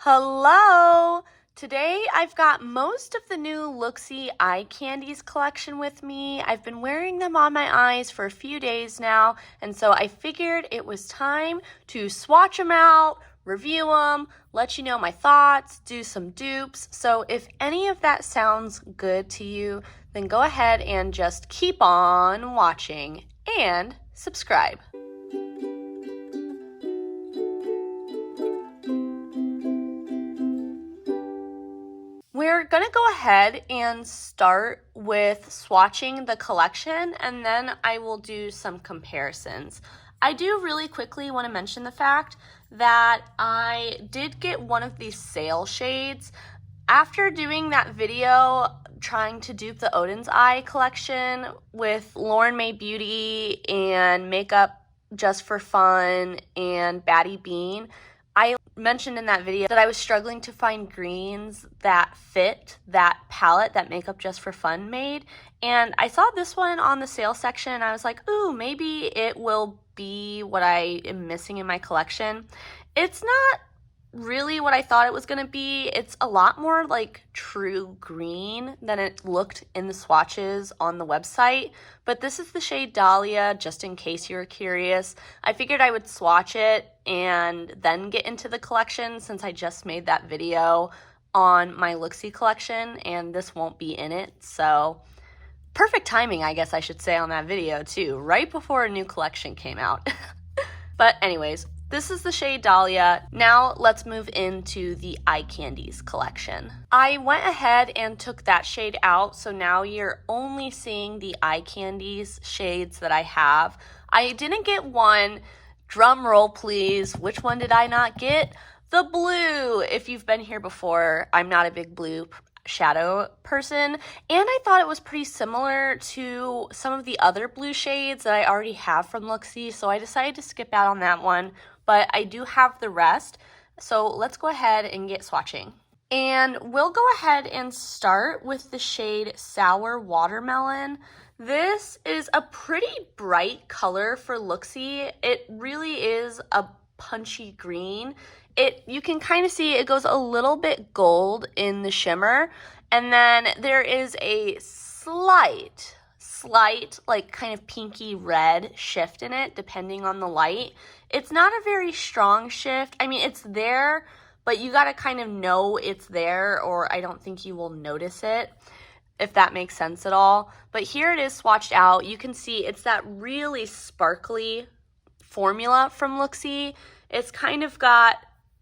Hello! Today I've got most of the new Looxi eye candies collection with me. I've been wearing them on my eyes for a few days now, and so I figured it was time to swatch them out, review them, let you know my thoughts, do some dupes. So if any of that sounds good to you, then go ahead and just keep on watching and subscribe. We're gonna go ahead and start with swatching the collection, and then I will do some comparisons. I do really quickly want to mention the fact that I did get one of these sale shades. After doing that video trying to dupe the Odin's Eye collection with Lauren May Beauty and Makeup Just for Fun and Baddie Bean, I mentioned in that video that I was struggling to find greens that fit that palette that Makeup Just for Fun made, and I saw this one on the sale section and I was like, ooh, maybe it will be what I am missing in my collection. It's not really what I thought it was going to be. It's a lot more like true green than it looked in the swatches on the website, but this is the shade Dahlia, just in case you were curious. I figured I would swatch it and then get into the collection since I just made that video on my Looxi collection and this won't be in it, so perfect timing, I guess I should say, on that video too, right before a new collection came out. But anyways, this is the shade Dahlia. Now let's move into the eye candies collection. I went ahead and took that shade out, so now you're only seeing the eye candies shades that I have. I didn't get one. Drum roll please. Which one did I not get? The blue. If you've been here before, I'm not a big blue shadow person, and I thought it was pretty similar to some of the other blue shades that I already have from Looxi, so I decided to skip out on that one, but I do have the rest. So let's go ahead and get swatching. And we'll go ahead and start with the shade Sour Watermelon. This is a pretty bright color for Looxi. It really is a punchy green. You can kind of see it goes a little bit gold in the shimmer, and then there is a slight like kind of pinky red shift in it depending on the light. It's not a very strong shift. I mean, it's there, but you got to kind of know it's there, or I don't think you will notice it, if that makes sense at all. But here it is swatched out. You can see it's that really sparkly formula from Looxi. It's kind of got,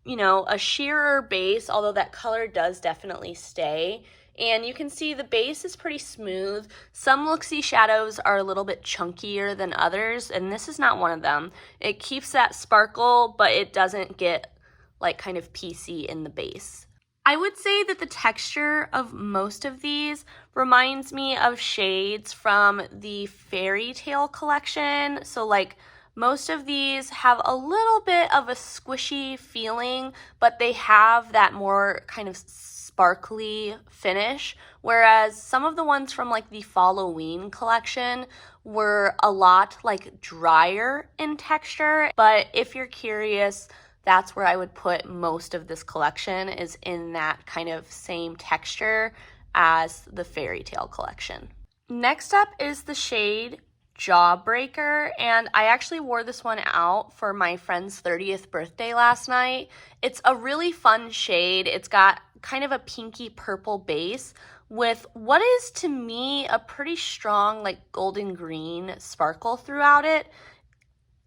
you know, a sheerer base, although that color does definitely stay. And you can see the base is pretty smooth. Some Looxi shadows are a little bit chunkier than others, and this is not one of them. It keeps that sparkle, but it doesn't get like kind of PC in the base. I would say that the texture of most of these reminds me of shades from the Fairy Tale collection. So like most of these have a little bit of a squishy feeling, but they have that more kind of sparkly finish, whereas some of the ones from like the Halloween collection were a lot like drier in texture. But if you're curious, that's where I would put most of this collection, is in that kind of same texture as the Fairy Tale collection. Next up is the shade Jawbreaker, and I actually wore this one out for my friend's 30th birthday last night. It's a really fun shade. It's got kind of a pinky purple base with what is to me a pretty strong like golden green sparkle throughout it.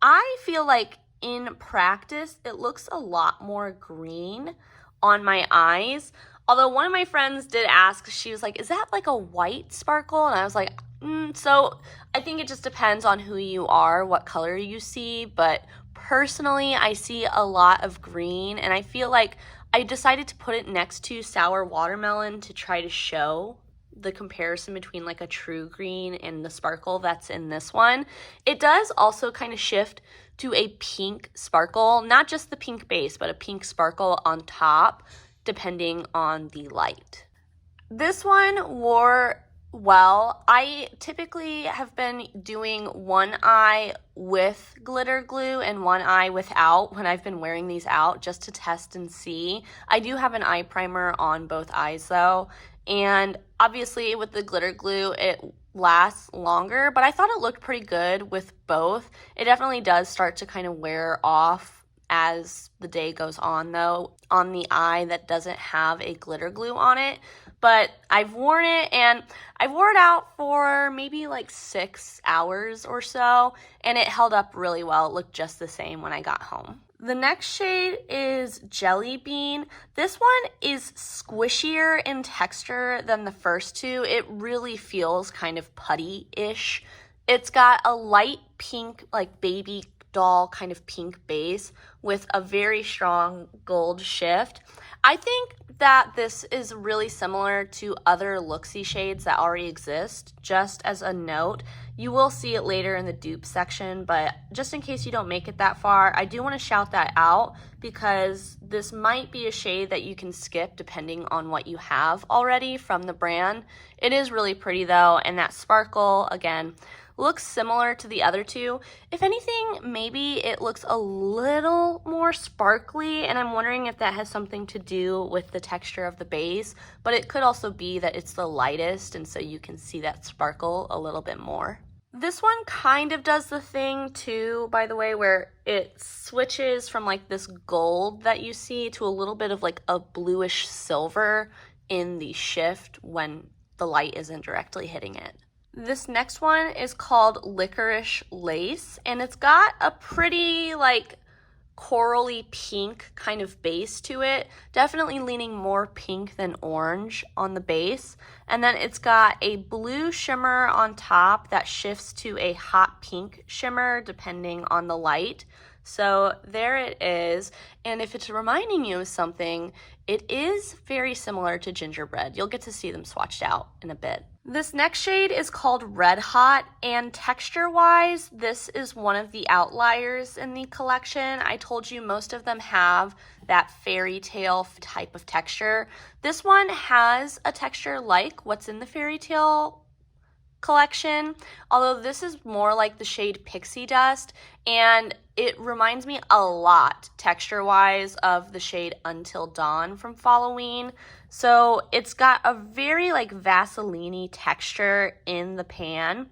I feel like in practice it looks a lot more green on my eyes, although one of my friends did ask, she was like, is that like a white sparkle? And I was like, so I think it just depends on who you are, what color you see, but personally I see a lot of green, and I feel like I decided to put it next to Sour Watermelon to try to show the comparison between like a true green and the sparkle that's in this one. It does also kind of shift to a pink sparkle, not just the pink base, but a pink sparkle on top, depending on the light. This one wore well. I typically have been doing one eye with glitter glue and one eye without when I've been wearing these out just to test and see. I do have an eye primer on both eyes though, and obviously with the glitter glue it lasts longer, but I thought it looked pretty good with both. It definitely does start to kind of wear off as the day goes on though on the eye that doesn't have a glitter glue on it. But I've worn it and I wore it out for maybe like 6 hours or so, and it held up really well. It looked just the same when I got home. The next shade is Jelly Bean. This one is squishier in texture than the first two. It really feels kind of putty-ish. It's got a light pink, like baby doll kind of pink base with a very strong gold shift. I think that this is really similar to other Looxi shades that already exist. Just as a note, you will see it later in the dupe section, but just in case you don't make it that far, I do want to shout that out because this might be a shade that you can skip depending on what you have already from the brand. It is really pretty though, and that sparkle, again, looks similar to the other two. If anything, maybe it looks a little more sparkly, and I'm wondering if that has something to do with the texture of the base, but it could also be that it's the lightest, and so you can see that sparkle a little bit more. This one kind of does the thing too, by the way, where it switches from like this gold that you see to a little bit of like a bluish silver in the shift when the light isn't directly hitting it. This next one is called Licorice Lace, and it's got a pretty like corally pink kind of base to it, definitely leaning more pink than orange on the base, and then it's got a blue shimmer on top that shifts to a hot pink shimmer depending on the light. So there it is, and if it's reminding you of something, it is very similar to gingerbread. You'll get to see them swatched out in a bit. This next shade is called Red Hot, and texture-wise, this is one of the outliers in the collection. I told you most of them have that fairy tale type of texture. This one has a texture like what's in the fairy tale collection, although this is more like the shade Pixie Dust, and it reminds me a lot texture-wise of the shade Until Dawn from Halloween. So it's got a very like Vaseline-y texture in the pan,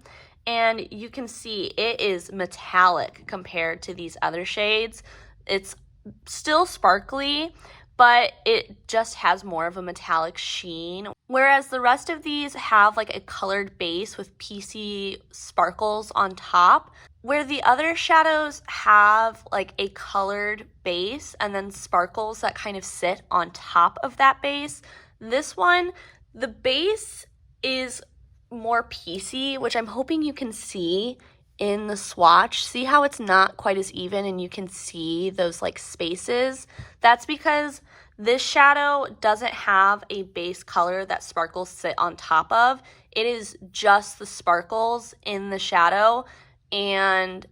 and you can see it is metallic compared to these other shades. It's still sparkly, but it just has more of a metallic sheen, whereas the rest of these have like a colored base with piecey sparkles on top, where the other shadows have like a colored base and then sparkles that kind of sit on top of that base. This one, the base is more piecey, which I'm hoping you can see in the swatch. See how it's not quite as even and you can see those like spaces? That's because this shadow doesn't have a base color that sparkles sit on top of. It is just the sparkles in the shadow, and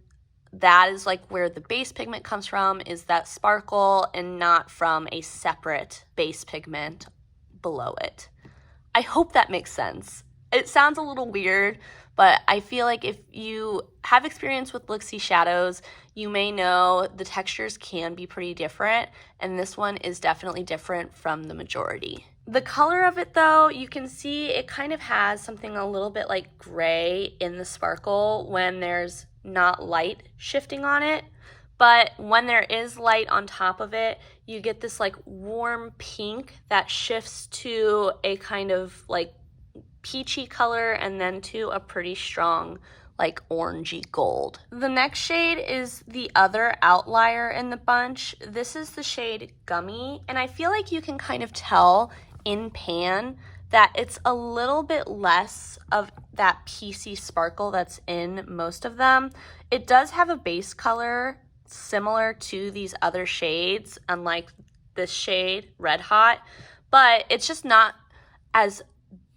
that is like where the base pigment comes from, is that sparkle, and not from a separate base pigment below it. I hope that makes sense. It sounds a little weird, but I feel like if you have experience with Looxi shadows, you may know the textures can be pretty different, and this one is definitely different from the majority. The color of it though, you can see it kind of has something a little bit like gray in the sparkle when there's not light shifting on it, but when there is light on top of it, you get this like warm pink that shifts to a kind of like peachy color and then to a pretty strong like orangey gold. The next shade is the other outlier in the bunch. This is the shade Gummy, and I feel like you can kind of tell in pan that it's a little bit less of that piecey sparkle that's in most of them. It does have a base color similar to these other shades, unlike this shade Red Hot, but it's just not as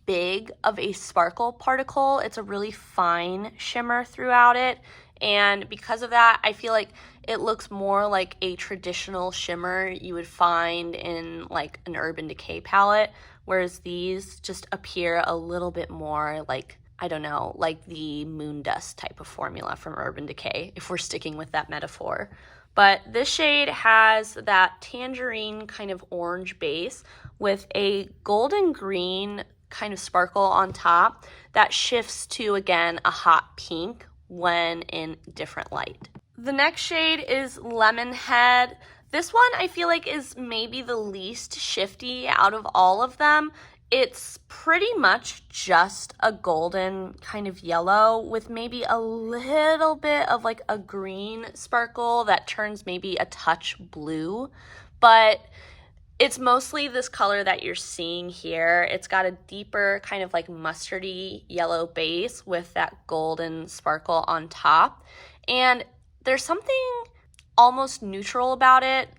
big of a sparkle particle. It's a really fine shimmer throughout it, And because of that, I feel like it looks more like a traditional shimmer you would find in like an Urban Decay palette, whereas these just appear a little bit more like, I don't know, like the moon dust type of formula from Urban Decay, if we're sticking with that metaphor. But this shade has that tangerine kind of orange base with a golden green kind of sparkle on top that shifts to, again, a hot pink when in different light. The next shade is Lemon Head. This one I feel like is maybe the least shifty out of all of them. It's pretty much just a golden kind of yellow with maybe a little bit of like a green sparkle that turns maybe a touch blue, but it's mostly this color that you're seeing here. It's got a deeper kind of like mustardy yellow base with that golden sparkle on top. And there's something almost neutral about it,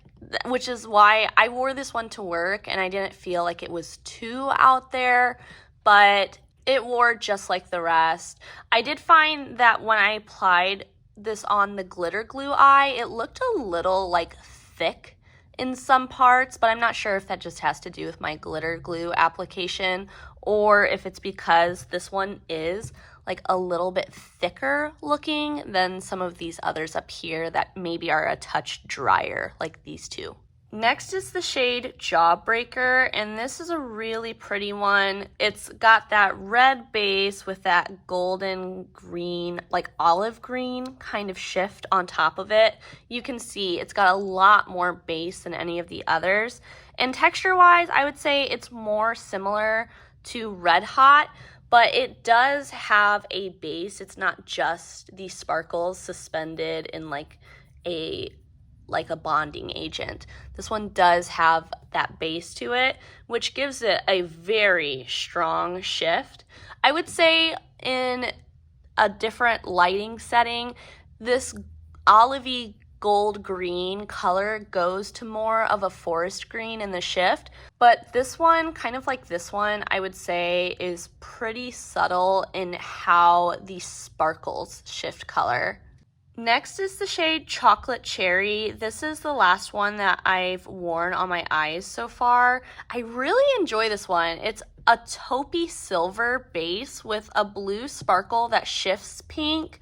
which is why I wore this one to work and I didn't feel like it was too out there, but it wore just like the rest. I did find that when I applied this on the glitter glue eye, it looked a little like thick in some parts, but I'm not sure if that just has to do with my glitter glue application or if it's because this one is like a little bit thicker looking than some of these others up here that maybe are a touch drier, like these two. Next is the shade Jawbreaker, and this is a really pretty one. It's got that red base with that golden green, like olive green kind of shift on top of it. You can see it's got a lot more base than any of the others. And texture-wise, I would say it's more similar to Red Hot, but it does have a base. It's not just these sparkles suspended in like a bonding agent. This one does have that base to it, which gives it a very strong shift. I would say in a different lighting setting, this olivey gold green color goes to more of a forest green in the shift, but this one, kind of like this one, I would say is pretty subtle in how the sparkles shift color. Next is the shade Chocolate Cherry. This is the last one that I've worn on my eyes so far. I really enjoy this one. It's a taupey silver base with a blue sparkle that shifts pink,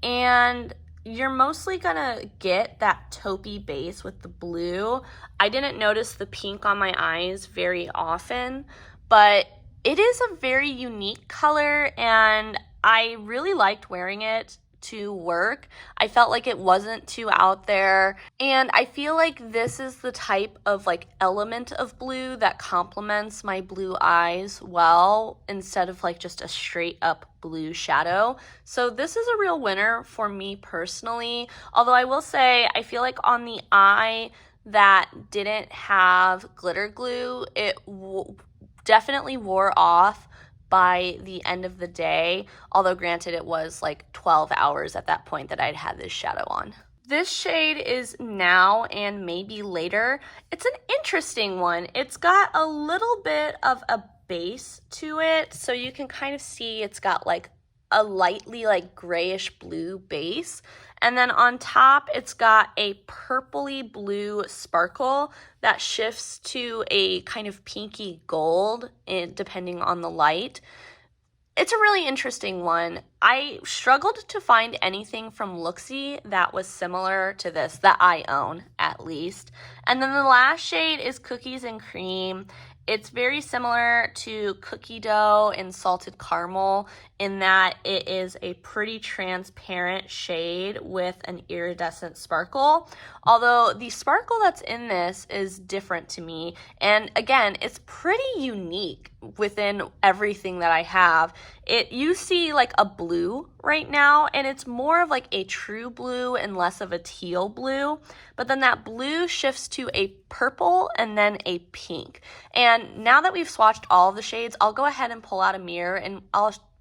and you're mostly gonna get that taupey base with the blue. I didn't notice the pink on my eyes very often, but it is a very unique color and I really liked wearing it to work. I felt like it wasn't too out there, and I feel like this is the type of like element of blue that complements my blue eyes well instead of like just a straight up blue shadow. So this is a real winner for me personally, although I will say I feel like on the eye that didn't have glitter glue, it definitely wore off by the end of the day, although granted it was like 12 hours at that point that I'd had this shadow on. This shade is Now and Maybe Later. It's an interesting one. It's got a little bit of a base to it, so you can kind of see it's got like a lightly like grayish blue base, and then on top it's got a purpley blue sparkle that shifts to a kind of pinky gold depending on the light. It's a really interesting one. I struggled to find anything from Looxi that was similar to this, that I own at least. And then the last shade is Cookies and Cream. It's very similar to Cookie Dough and Salted Caramel in that it is a pretty transparent shade with an iridescent sparkle. Although the sparkle that's in this is different to me. And again, it's pretty unique within everything that I have. You see like a blue right now, and it's more of like a true blue and less of a teal blue. But then that blue shifts to a purple and then a pink. And now that we've swatched all of the shades, I'll go ahead and pull out a mirror and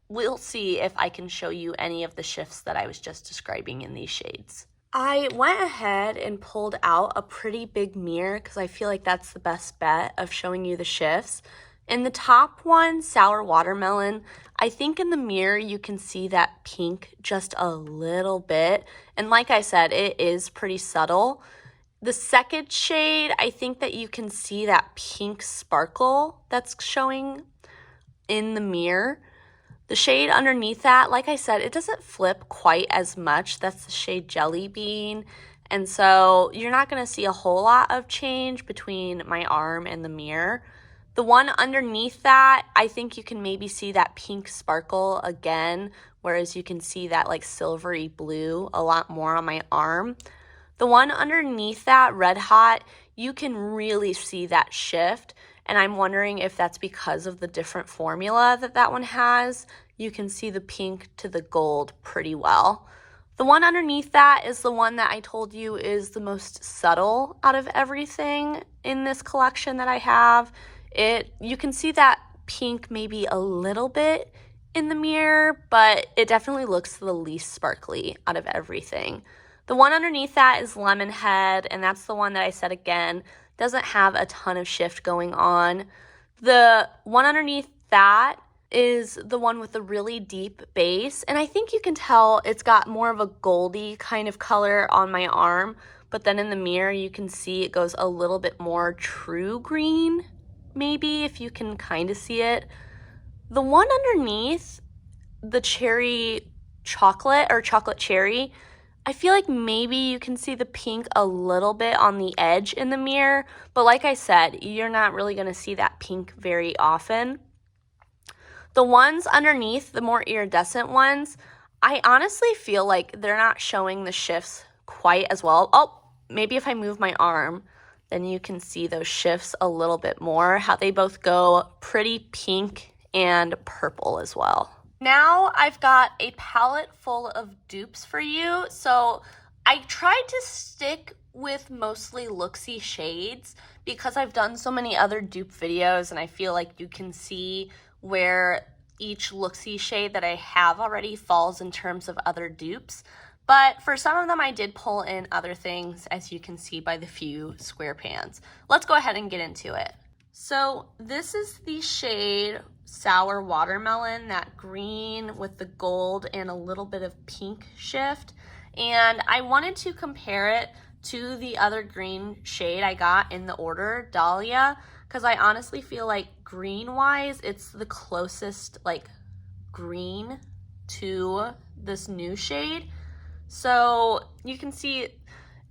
we'll see if I can show you any of the shifts that I was just describing in these shades. I went ahead and pulled out a pretty big mirror because I feel like that's the best bet of showing you the shifts. In the top one, Sour Watermelon, I think in the mirror you can see that pink just a little bit. And like I said, it is pretty subtle. The second shade, I think that you can see that pink sparkle that's showing in the mirror. The shade underneath that, like I said, it doesn't flip quite as much. That's the shade Jelly Bean. And so you're not going to see a whole lot of change between my arm and the mirror. The one underneath that, I think you can maybe see that pink sparkle again, whereas you can see that like silvery blue a lot more on my arm. The one underneath that, Red Hot, you can really see that shift, and I'm wondering if that's because of the different formula that one has. You can see the pink to the gold pretty well. The one underneath that is the one that I told you is the most subtle out of everything in this collection that I have. You can see that pink maybe a little bit in the mirror, but it definitely looks the least sparkly out of everything. The one underneath that is Lemon Head, and that's the one that I said again doesn't have a ton of shift going on. The one underneath that is the one with the really deep base, and I think you can tell it's got more of a goldy kind of color on my arm, but then in the mirror you can see it goes a little bit more true green, maybe, if you can kind of see it. The one underneath, the cherry chocolate or chocolate cherry, I feel like maybe you can see the pink a little bit on the edge in the mirror, but like I said, you're not really going to see that pink very often. The ones underneath, the more iridescent ones, I honestly feel like they're not showing the shifts quite as well. Oh, maybe if I move my arm, then you can see those shifts a little bit more, how they both go pretty pink and purple as well. Now I've got a palette full of dupes for you. So I tried to stick with mostly Looxi shades because I've done so many other dupe videos and I feel like you can see where each Looxi shade that I have already falls in terms of other dupes. But for some of them, I did pull in other things, as you can see by the few square pans. Let's go ahead and get into it. So this is the shade Sour Watermelon, that green with the gold and a little bit of pink shift. And I wanted to compare it to the other green shade I got in the order, Dahlia, because I honestly feel like green-wise, it's the closest like green to this new shade. So you can see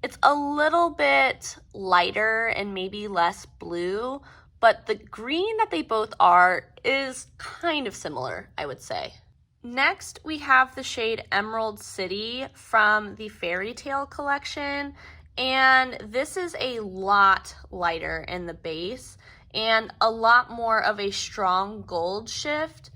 it's a little bit lighter and maybe less blue, but the green that they both are is kind of similar, I would say. Next, we have the shade Emerald City from the Fairy Tale collection, and this is a lot lighter in the base and a lot more of a strong gold shift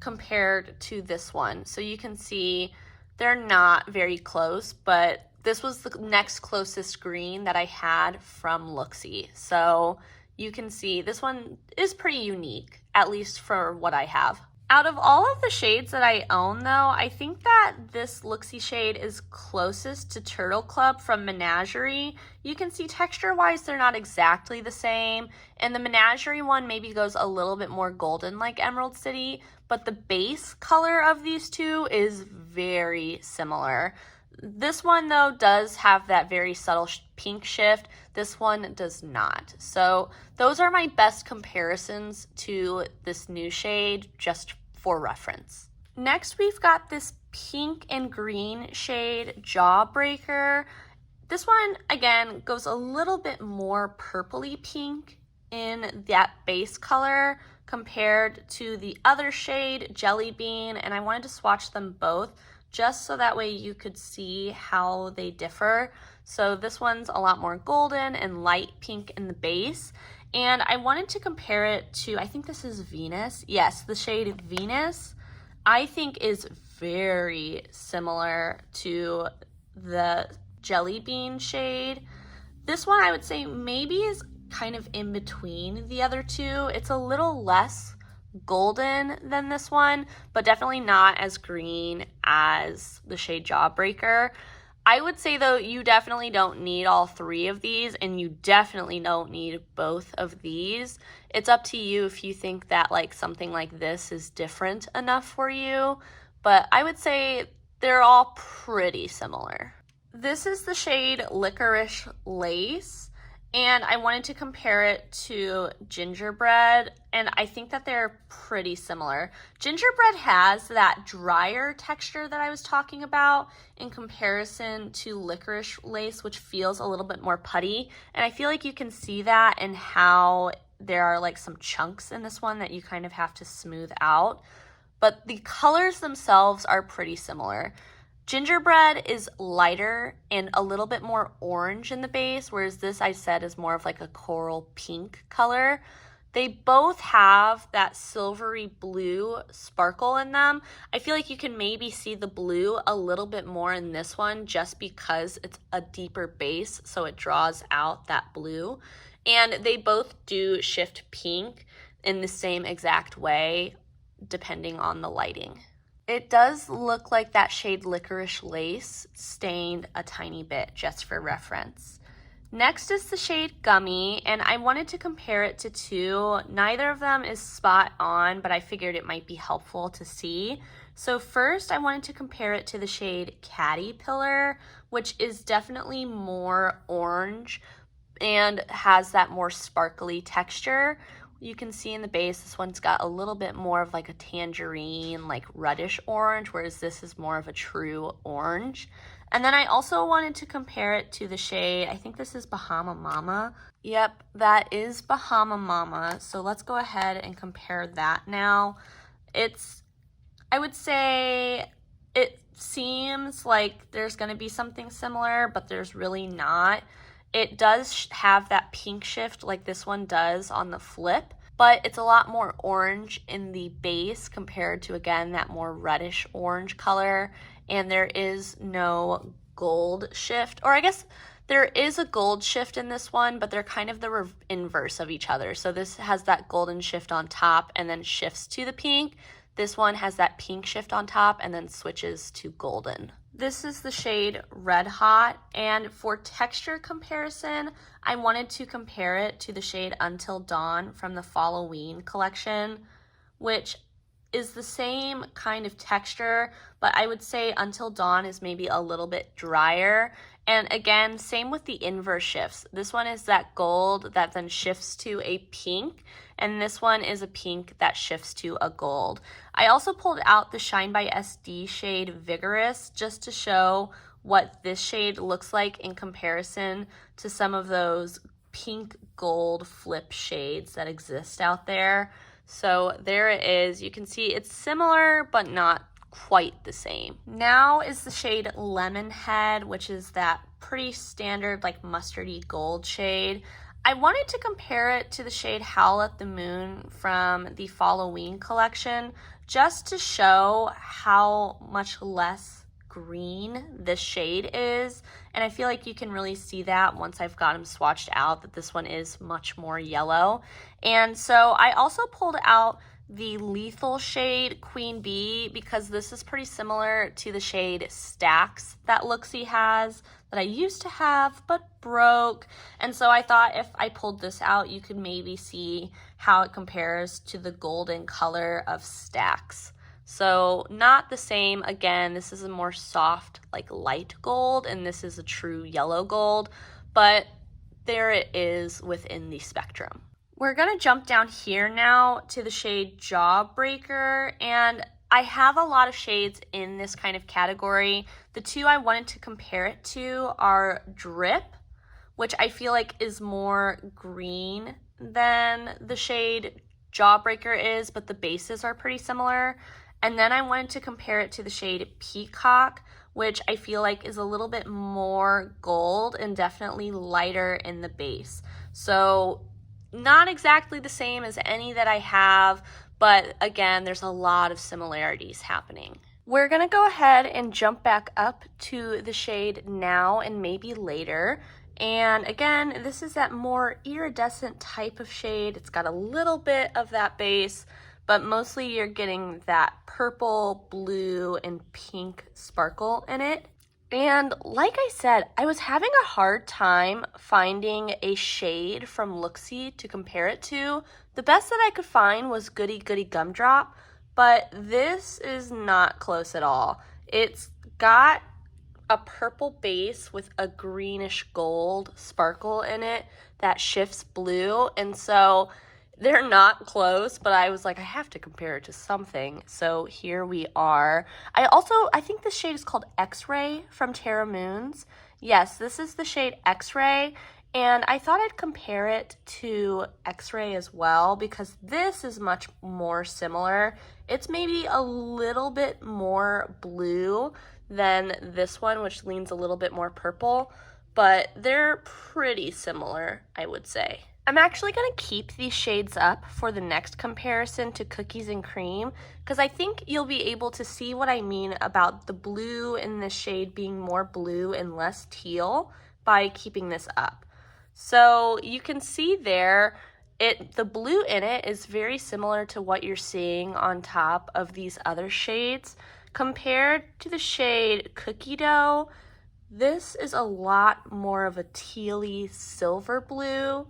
compared to this one. So you can see they're not very close, but this was the next closest green that I had from Looxi. So you can see this one is pretty unique, at least for what I have. Out of all of the shades that I own, though, I think that this Looxi shade is closest to Turtle Club from Menagerie. You can see texture-wise, they're not exactly the same, and the Menagerie one maybe goes a little bit more golden like Emerald City, but the base color of these two is very similar. This one, though, does have that very subtle pink shift. This one does not. So those are my best comparisons to this new shade, just for reference. Next, we've got this pink and green shade, Jawbreaker. This one, again, goes a little bit more purpley pink in that base color compared to the other shade, Jelly Bean, and I wanted to swatch them both just so that way you could see how they differ. So this one's a lot more golden and light pink in the base. And I wanted to compare it to, I think this is Venus. Yes, the shade Venus, I think is very similar to the Jelly Bean shade. This one I would say maybe is kind of in between the other two. It's a little less golden than this one, but definitely not as green as the shade Jawbreaker. I would say though, you definitely don't need all 3 of these, and you definitely don't need both of these. It's up to you if you think that like something like this is different enough for you, but I would say they're all pretty similar. This is the shade Licorice Lace, and I wanted to compare it to Gingerbread, and I think that they're pretty similar. Gingerbread has that drier texture that I was talking about in comparison to Licorice Lace, which feels a little bit more putty, and I feel like you can see that in how there are like some chunks in this one that you kind of have to smooth out, but the colors themselves are pretty similar. Gingerbread is lighter and a little bit more orange in the base, whereas this I said is more of like a coral pink color. They both have that silvery blue sparkle in them. I feel like you can maybe see the blue a little bit more in this one just because it's a deeper base, so it draws out that blue. And they both do shift pink in the same exact way depending on the lighting. It does look like that shade Licorice Lace stained a tiny bit, just for reference. Next is the shade Gummy, and I wanted to compare it to 2. Neither of them is spot on, but I figured it might be helpful to see. So first, I wanted to compare it to the shade Caterpillar, which is definitely more orange and has that more sparkly texture. You can see in the base, this one's got a little bit more of like a tangerine, like reddish orange, whereas this is more of a true orange. And then I also wanted to compare it to the shade, I think this is Bahama Mama. Yep, that is Bahama Mama. So let's go ahead and compare that now. I would say it seems like there's gonna be something similar, but there's really not. It does have that pink shift like this one does on the flip, but it's a lot more orange in the base compared to, again, that more reddish orange color. And there is no gold shift, or I guess there is a gold shift in this one, but they're kind of the inverse of each other. So this has that golden shift on top and then shifts to the pink. This one has that pink shift on top and then switches to golden. This is the shade Red Hot, and for texture comparison, I wanted to compare it to the shade Until Dawn from the Halloween collection, which is the same kind of texture, but I would say Until Dawn is maybe a little bit drier. And again, same with the inverse shifts. This one is that gold that then shifts to a pink, and this one is a pink that shifts to a gold. I also pulled out the Shine by SD shade Vigorous just to show what this shade looks like in comparison to some of those pink gold flip shades that exist out there. So there it is. You can see it's similar, but not quite the same. Now is the shade Lemonhead, which is that pretty standard like mustardy gold shade. I wanted to compare it to the shade Howl at the Moon from the Halloween collection just to show how much less green this shade is, and I feel like you can really see that once I've got them swatched out, that this one is much more yellow. And so I also pulled out the Lethal shade Queen Bee because this is pretty similar to the shade Stacks that Looxi has that I used to have but broke, and so I thought if I pulled this out you could maybe see how it compares to the golden color of Stacks. So not the same. Again, this is a more soft, like light gold, and this is a true yellow gold, but there it is within the spectrum. We're gonna jump down here now to the shade Jawbreaker, and I have a lot of shades in this kind of category. The 2 I wanted to compare it to are Drip, which I feel like is more green than the shade Jawbreaker is, but the bases are pretty similar. And then I wanted to compare it to the shade Peacock, which I feel like is a little bit more gold and definitely lighter in the base. So not exactly the same as any that I have, but again, there's a lot of similarities happening. We're gonna go ahead and jump back up to the shade Now and Maybe Later. And again, this is that more iridescent type of shade. It's got a little bit of that base, but mostly you're getting that purple, blue, and pink sparkle in it. And like I said, I was having a hard time finding a shade from Looxi to compare it to. The best that I could find was Goody Goody Gumdrop, but this is not close at all. It's got a purple base with a greenish gold sparkle in it that shifts blue, and so they're not close, but I was like, I have to compare it to something. So here we are. I think this shade is called X-Ray from Terra Moons. Yes, this is the shade X-Ray, and I thought I'd compare it to X-Ray as well because this is much more similar. It's maybe a little bit more blue than this one, which leans a little bit more purple, but they're pretty similar, I would say. I'm actually going to keep these shades up for the next comparison to Cookies and Cream because I think you'll be able to see what I mean about the blue in this shade being more blue and less teal by keeping this up. So you can see there, the blue in it is very similar to what you're seeing on top of these other shades. Compared to the shade Cookie Dough, this is a lot more of a tealy silver blue.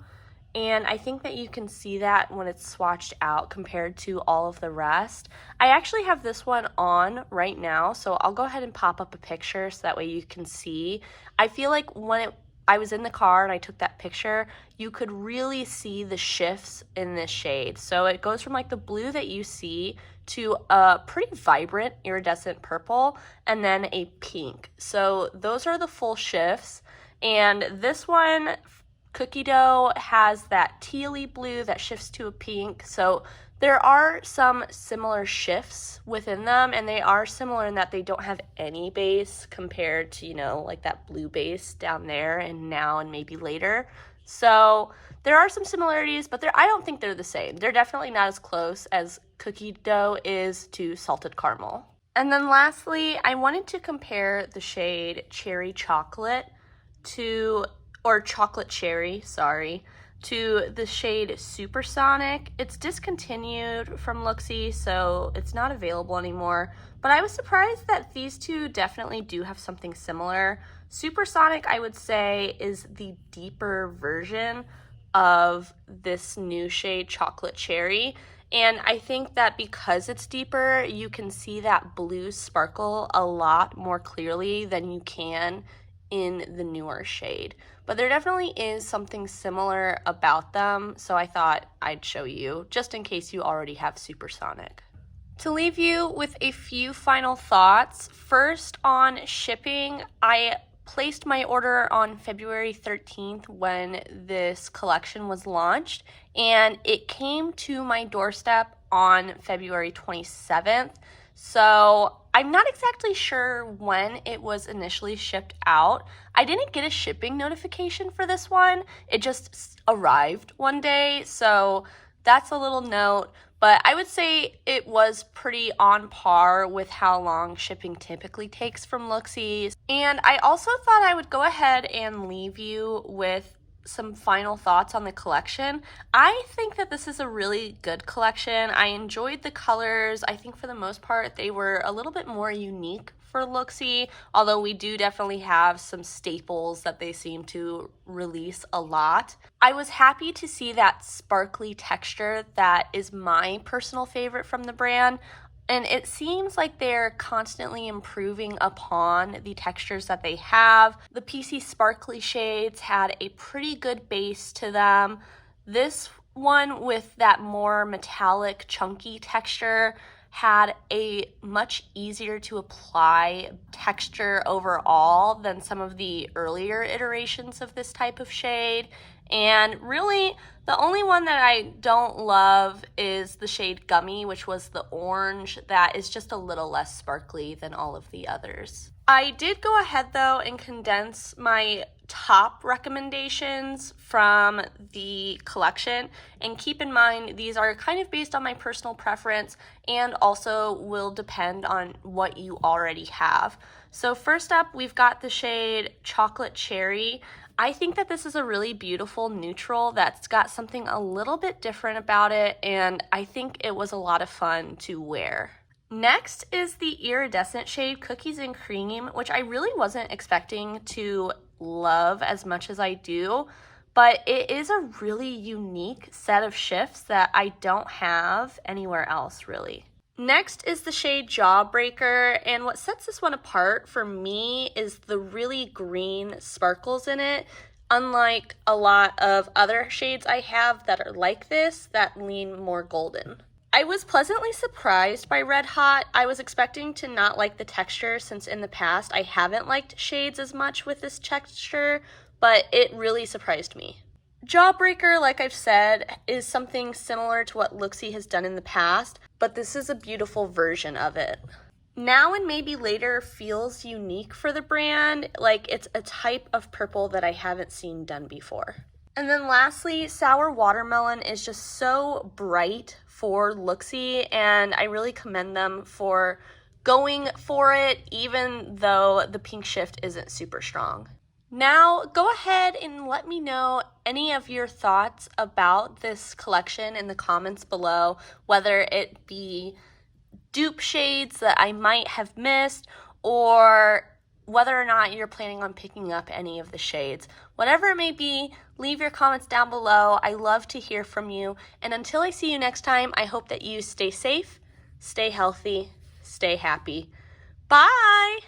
And I think that you can see that when it's swatched out compared to all of the rest. I actually have this one on right now, so I'll go ahead and pop up a picture so that way you can see. I feel like when I was in the car and I took that picture, you could really see the shifts in this shade. So it goes from like the blue that you see to a pretty vibrant iridescent purple and then a pink. So those are the full shifts. And this one, Cookie Dough, has that tealy blue that shifts to a pink. So there are some similar shifts within them, and they are similar in that they don't have any base compared to, you know, like that blue base down there and now and maybe later. So there are some similarities, but I don't think they're the same. They're definitely not as close as Cookie Dough is to Salted Caramel. And then lastly, I wanted to compare the shade Cherry Chocolate or Chocolate Cherry, to the shade Supersonic. It's discontinued from Looxi, so it's not available anymore. But I was surprised that these two definitely do have something similar. Supersonic, I would say, is the deeper version of this new shade Chocolate Cherry. And I think that because it's deeper, you can see that blue sparkle a lot more clearly than you can in the newer shade. But there definitely is something similar about them, so I thought I'd show you, just in case you already have Supersonic. To leave you with a few final thoughts, first on shipping, I placed my order on February 13th when this collection was launched, and it came to my doorstep on February 27th. So I'm not exactly sure when it was initially shipped out. I didn't get a shipping notification for this one. It just arrived one day, so that's a little note. But I would say it was pretty on par with how long shipping typically takes from Looxi. And I also thought I would go ahead and leave you with some final thoughts on the collection. I think that this is a really good collection. I enjoyed the colors. I think for the most part they were a little bit more unique for Looxi, although we do definitely have some staples that they seem to release a lot. I was happy to see that sparkly texture that is my personal favorite from the brand. And it seems like they're constantly improving upon the textures that they have. The PC Sparkly shades had a pretty good base to them. This one with that more metallic, chunky texture had a much easier to apply texture overall than some of the earlier iterations of this type of shade. And really, the only one that I don't love is the shade Gummy, which was the orange that is just a little less sparkly than all of the others. I did go ahead though and condense my top recommendations from the collection, and keep in mind these are kind of based on my personal preference and also will depend on what you already have. So first up, we've got the shade Chocolate Cherry. I think that this is a really beautiful neutral that's got something a little bit different about it, and I think it was a lot of fun to wear. Next is the iridescent shade Cookies and Cream, which I really wasn't expecting to love as much as I do, but it is a really unique set of shifts that I don't have anywhere else really. Next is the shade Jawbreaker, and what sets this one apart for me is the really green sparkles in it, unlike a lot of other shades I have that are like this that lean more golden. I was pleasantly surprised by Red Hot. I was expecting to not like the texture since in the past I haven't liked shades as much with this texture, but it really surprised me. Jawbreaker, like I've said, is something similar to what Looxi has done in the past, but this is a beautiful version of it. Now and Maybe Later feels unique for the brand, like it's a type of purple that I haven't seen done before. And then lastly, Sour Watermelon is just so bright for Looxi, and I really commend them for going for it, even though the pink shift isn't super strong. Now, go ahead and let me know any of your thoughts about this collection in the comments below, whether it be dupe shades that I might have missed, or whether or not you're planning on picking up any of the shades. Whatever it may be, leave your comments down below. I love to hear from you. And until I see you next time, I hope that you stay safe, stay healthy, stay happy. Bye!